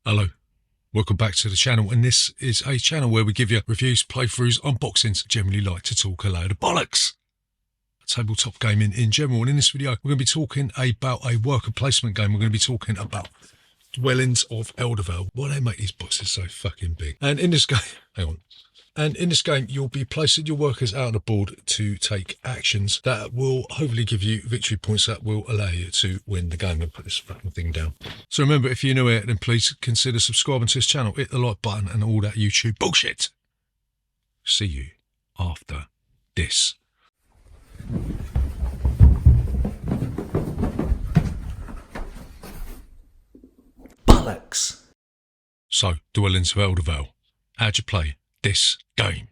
Hello, welcome back to the channel, and this is a channel where we give you reviews, playthroughs, unboxings. Generally like to talk a load of bollocks. Tabletop gaming in general, and in this video we're going to be talking about a worker placement game. We're going to be talking about Dwellings of Eldervale. Why do they make these boxes so fucking big? And in this game, hang on. And in this game, you'll be placing your workers out on the board to take actions that will hopefully give you victory points that will allow you to win the game. I'll put this fucking thing down. So remember, if you're new here, then please consider subscribing to this channel, hit the like button and all that YouTube bullshit. See you after this. Bollocks. So, Dwellings of Eldervale. How'd you play this game?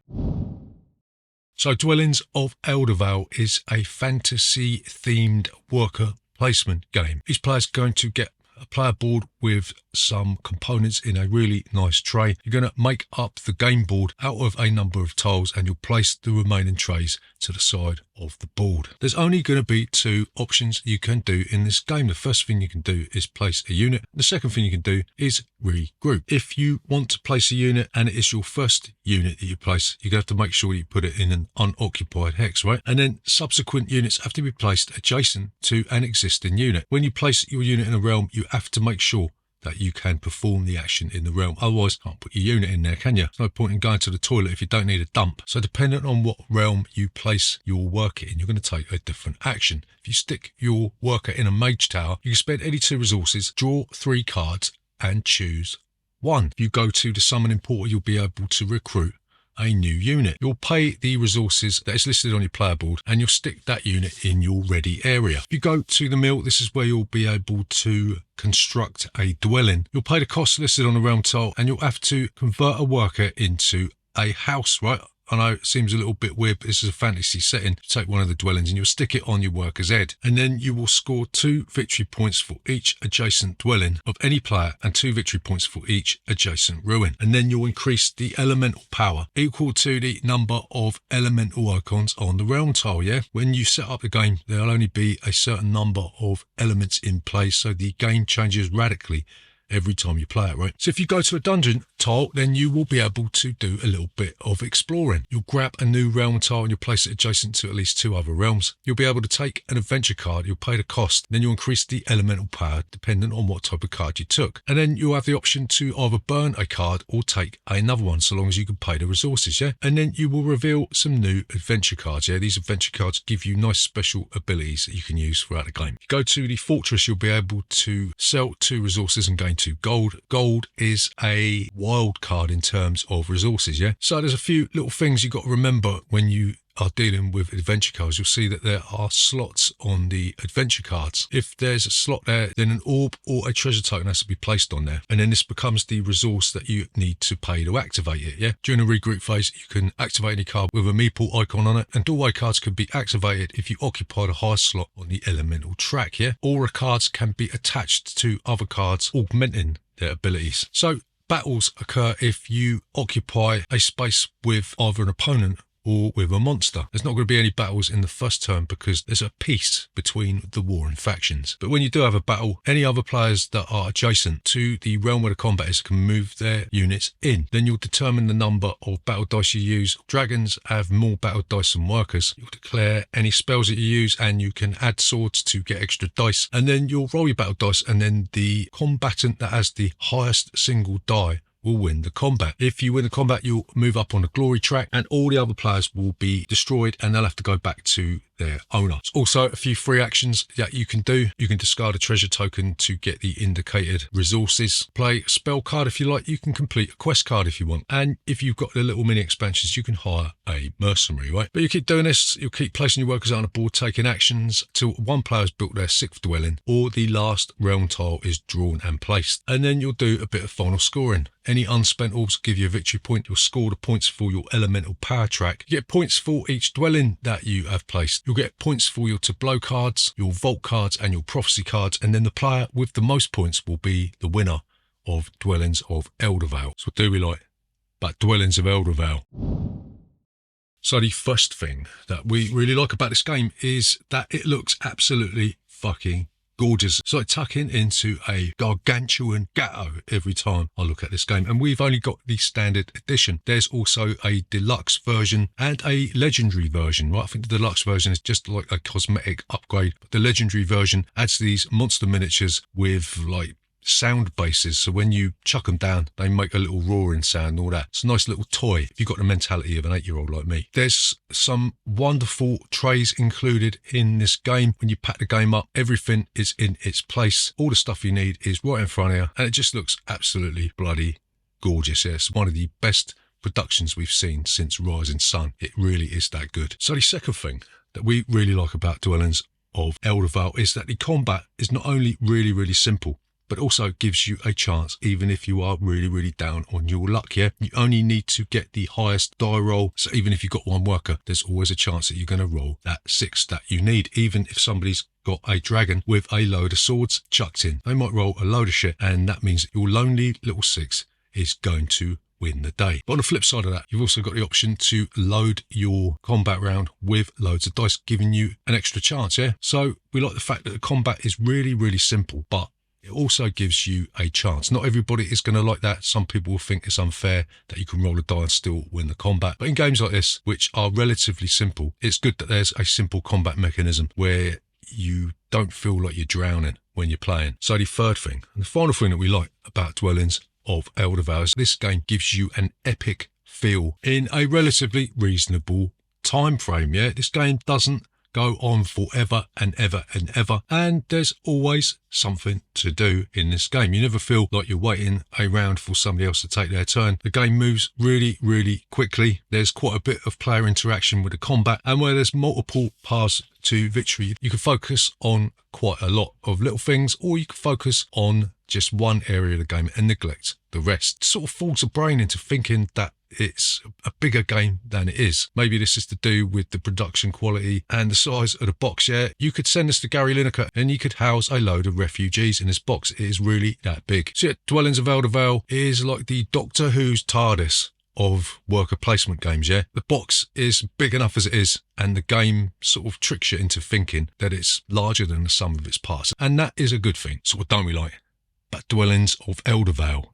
So Dwellings of Eldervale is a fantasy themed worker placement game. Each player is going to get a player board with some components in a really nice tray. You're going to make up the game board out of a number of tiles, and you'll place the remaining trays to the side of the board. There's only going to be two options you can do in this game. The first thing you can do is place a unit. The second thing you can do is regroup. If you want to place a unit and it is your first unit that you place, you're going to have to make sure you put it in an unoccupied hex, right? And then subsequent units have to be placed adjacent to an existing unit. When you place your unit in a realm, you have to make sure that you can perform the action in the realm. Otherwise, you can't put your unit in there, can you? There's no point in going to the toilet if you don't need a dump. So depending on what realm you place your worker in, you're going to take a different action. If you stick your worker in a mage tower, you can spend any 2 resources, draw 3 cards, and choose 1. If you go to the summoning portal, you'll be able to recruit a new unit. You'll pay the resources that is listed on your player board, and you'll stick that unit in your ready area. If you go to the mill, this is where you'll be able to construct a dwelling. You'll pay the cost listed on the realm tile, and you'll have to convert a worker into a house, right? I know it seems a little bit weird, but this is a fantasy setting. Take one of the dwellings and you'll stick it on your worker's head. And then you will score 2 victory points for each adjacent dwelling of any player and 2 victory points for each adjacent ruin. And then you'll increase the elemental power equal to the number of elemental icons on the realm tile, yeah? When you set up the game, there'll only be a certain number of elements in place, so the game changes radically every time you play it, right? So if you go to a dungeon tile, then you will be able to do a little bit of exploring. You'll grab a new realm tile and you'll place it adjacent to at least 2 other realms. You'll be able to take an adventure card, you'll pay the cost, then you'll increase the elemental power depending on what type of card you took. And then you'll have the option to either burn a card or take another one, so long as you can pay the resources, yeah? And then you will reveal some new adventure cards, yeah? These adventure cards give you nice special abilities that you can use throughout the game. If you go to the fortress, you'll be able to sell 2 resources and gain 2 gold. Gold is a wild card in terms of resources, yeah? So there's a few little things you've got to remember when you are dealing with adventure cards. You'll see that there are slots on the adventure cards. If there's a slot there, then an orb or a treasure token has to be placed on there, and then this becomes the resource that you need to pay to activate it, yeah? During the regroup phase, you can activate any card with a meeple icon on it, and doorway cards can be activated if you occupy the highest slot on the elemental track, yeah? Aura cards can be attached to other cards, augmenting their abilities. So battles occur if you occupy a space with either an opponent or with a monster. There's not going to be any battles in the first turn because there's a peace between the warring factions. But when you do have a battle, any other players that are adjacent to the realm where the combat is can move their units in. Then you'll determine the number of battle dice you use. Dragons have more battle dice than workers. You'll declare any spells that you use, and you can add swords to get extra dice. And then you'll roll your battle dice, and then the combatant that has the highest single die will win the combat. If you win the combat, you'll move up on the glory track, and all the other players will be destroyed and they'll have to go back to their owner. There's also a few free actions that you can do. You can discard a treasure token to get the indicated resources, play a spell card if you like, you can complete a quest card if you want, and if you've got the little mini expansions, you can hire a mercenary, right? But you keep doing this, you'll keep placing your workers out on the board, taking actions till one player's built their 6th dwelling or the last realm tile is drawn and placed. And then you'll do a bit of final scoring. Any unspent orbs give you a victory point. You'll score the points for your elemental power track. You get points for each dwelling that you have placed. You'll get points for your tableau cards, your vault cards, and your prophecy cards. And then the player with the most points will be the winner of Dwellings of Eldervale. So what do we like about Dwellings of Eldervale? So the first thing that we really like about this game is that it looks absolutely fucking gorgeous. It's like tucking into a gargantuan gatto every time I look at this game. And we've only got the standard edition. There's also a deluxe version and a legendary version, right? I think the deluxe version is just like a cosmetic upgrade. But the legendary version adds these monster miniatures with like sound bases, so when you chuck them down they make a little roaring sound and all that. It's a nice little toy if you've got the mentality of an 8-year-old like me. There's some wonderful trays included in this game. When you pack the game up, everything is in its place. All the stuff you need is right in front of you, and it just looks absolutely bloody gorgeous. Yeah, it's one of the best productions we've seen since Rising Sun. It really is that good. So the second thing that we really like about Dwellings of Eldervale is that the combat is not only really simple, but also gives you a chance even if you are really down on your luck. Yeah, you only need to get the highest die roll, so even if you've got one worker, there's always a chance that you're going to roll that 6 that you need. Even if somebody's got a dragon with a load of swords chucked in, they might roll a load of shit, and that means that your lonely little 6 is going to win the day. But on the flip side of that, you've also got the option to load your combat round with loads of dice, giving you an extra chance. Yeah, so we like the fact that the combat is really simple, but it also gives you a chance. Not everybody is going to like that. Some people will think it's unfair that you can roll a die and still win the combat. But in games like this, which are relatively simple, it's good that there's a simple combat mechanism where you don't feel like you're drowning when you're playing. So the third thing, and the final thing that we like about Dwellings of Eldervale is this game gives you an epic feel in a relatively reasonable time frame. Yeah, this game doesn't go on forever and ever, and there's always something to do in this game. You never feel like you're waiting around for somebody else to take their turn. The game moves really quickly. There's quite a bit of player interaction with the combat, and where there's multiple paths to victory, you can focus on quite a lot of little things, or you can focus on just one area of the game and neglect the rest. It sort of fools the brain into thinking that it's a bigger game than it is. Maybe this is to do with the production quality and the size of the box. Yeah, you could send this to Gary Lineker and you could house a load of refugees in this box. It is really that big. So yeah, Dwellings of Eldervale is like the Doctor Who's TARDIS of worker placement games. Yeah, the box is big enough as it is, and the game sort of tricks you into thinking that it's larger than the sum of its parts, and that is a good thing. So what don't we like about Dwellings of Eldervale?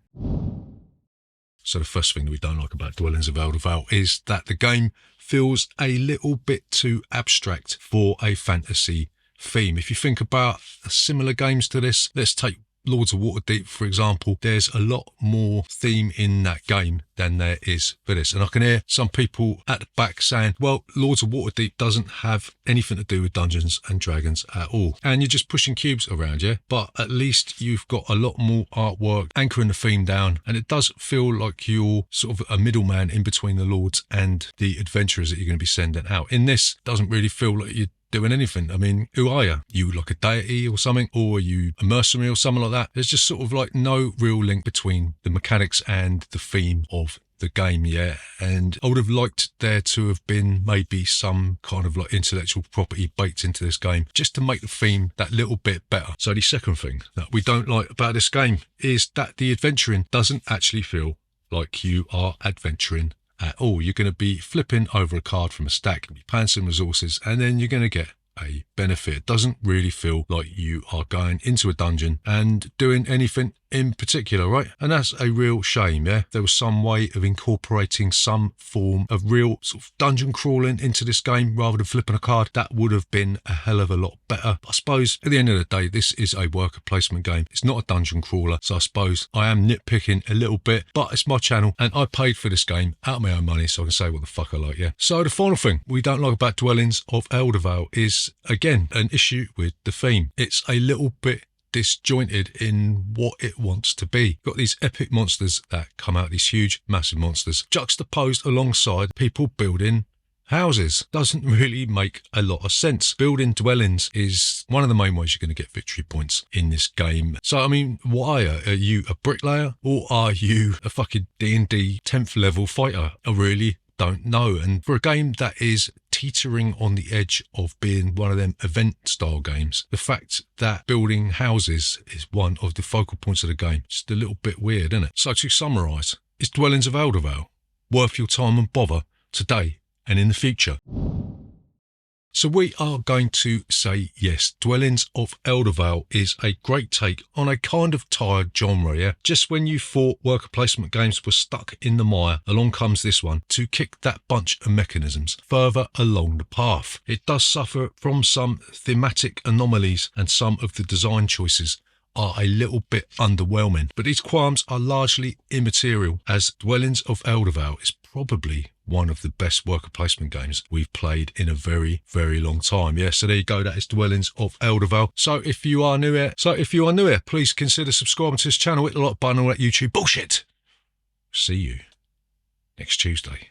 So the first thing that we don't like about Dwellings of Eldervale is that the game feels a little bit too abstract for a fantasy theme. If you think about similar games to this, let's take Lords of Waterdeep, for example. There's a lot more theme in that game than there is for this. And I can hear some people at the back saying, well, Lords of Waterdeep doesn't have anything to do with Dungeons and Dragons at all, and you're just pushing cubes around, yeah? But at least you've got a lot more artwork anchoring the theme down, and it does feel like you're sort of a middleman in between the lords and the adventurers that you're going to be sending out. In this, it doesn't really feel like you're doing anything. I mean, who are you? You like a deity or something? Or are you a mercenary or something like that? There's just sort of like no real link between the mechanics and the theme of the game, yeah. And I would have liked there to have been maybe some kind of like intellectual property baked into this game just to make the theme that little bit better. So the second thing that we don't like about this game is that the adventuring doesn't actually feel like you are adventuring at all. You're going to be flipping over a card from a stack, be paying some resources, and then you're going to get a benefit. It doesn't really feel like you are going into a dungeon and doing anything in particular, right? And that's a real shame, yeah? If there was some way of incorporating some form of real sort of dungeon crawling into this game rather than flipping a card, that would have been a hell of a lot better. But I suppose at the end of the day, this is a worker placement game. It's not a dungeon crawler, so I suppose I am nitpicking a little bit, but it's my channel and I paid for this game out of my own money, so I can say what the fuck I like, yeah? So the final thing we don't like about Dwellings of Eldervale is, again, an issue with the theme. It's a little bit disjointed in what it wants to be. You've got these epic monsters that come out, these huge, massive monsters, juxtaposed alongside people building houses. Doesn't really make a lot of sense. Building dwellings is one of the main ways you're going to get victory points in this game. So, I mean, what are you? Are you a bricklayer or are you a fucking D&D 10th level fighter? I really don't know. And for a game that is teetering on the edge of being one of them event style games, the fact that building houses is one of the focal points of the game, just a little bit weird, isn't it? So to summarise, is Dwellings of Eldervale worth your time and bother today and in the future? So we are going to say yes, Dwellings of Eldervale is a great take on a kind of tired genre, yeah? Just when you thought worker placement games were stuck in the mire, along comes this one to kick that bunch of mechanisms further along the path. It does suffer from some thematic anomalies, and some of the design choices are a little bit underwhelming, but these qualms are largely immaterial, as Dwellings of Eldervale is probably one of the best worker placement games we've played in a very, very long time. Yeah, so there you go. That is Dwellings of Eldervale. So if you are new here, please consider subscribing to this channel. Hit the like button on that YouTube bullshit. See you next Tuesday.